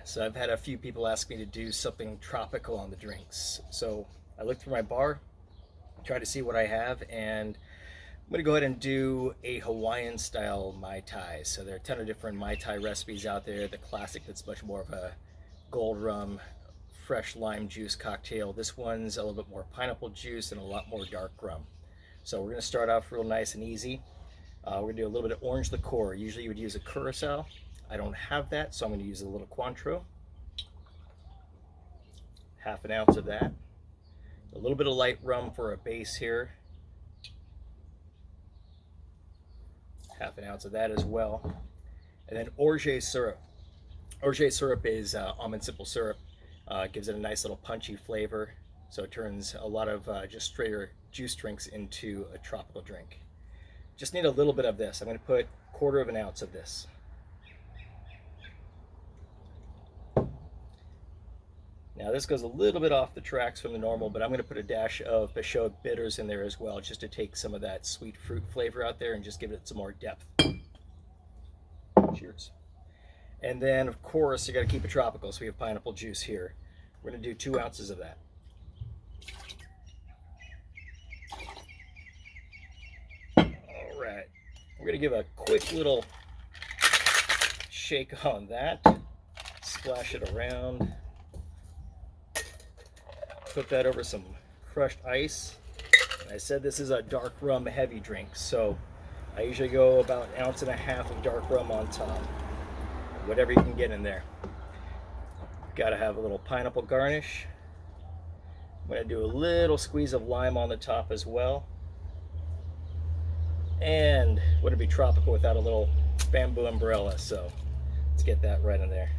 So I've had a few people ask me to do something tropical on the drinks. So I looked through my bar, tried to see what I have, and I'm gonna go ahead and do a Hawaiian-style Mai Tai. So there are a ton of different Mai Tai recipes out there. The classic that's much more of a gold rum, fresh lime juice cocktail. This one's a little bit more pineapple juice and a lot more dark rum. So we're gonna start off real nice and easy. We're gonna do a little bit of orange liqueur. Usually you would use a CURACAO. I don't have that, so I'm gonna use a little Cointreau. Half an ounce of that. A little bit of light rum for a base here. Half an ounce of that as well. And then orgeat syrup. Orgeat syrup is almond simple syrup. Gives it a nice little punchy flavor. So it turns a lot of just straighter juice drinks into a tropical drink. Just need a little bit of this. I'm going to put 1/4 of an ounce of this. Now this goes a little bit off the tracks from the normal, but I'm going to put a dash of Peugeot bitters in there as well, just to take some of that sweet fruit flavor out there and just give it some more depth. Cheers. And then of course you got to keep it tropical, so we have pineapple juice here. We're going to do 2 ounces of that. All right, we're going to give a quick little shake on that, splash it around. Put that over some crushed ice. And I said this is a dark rum heavy drink, so I usually go about 1.5 ounces of dark rum on top. Whatever you can get in there. Gotta have a little pineapple garnish. I'm gonna do a little squeeze of lime on the top as well. And wouldn't be tropical without a little bamboo umbrella, so let's get that right in there.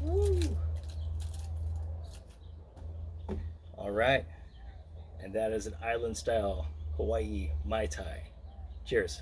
Woo! All right, and that is an island style Hawaii Mai Tai. Cheers.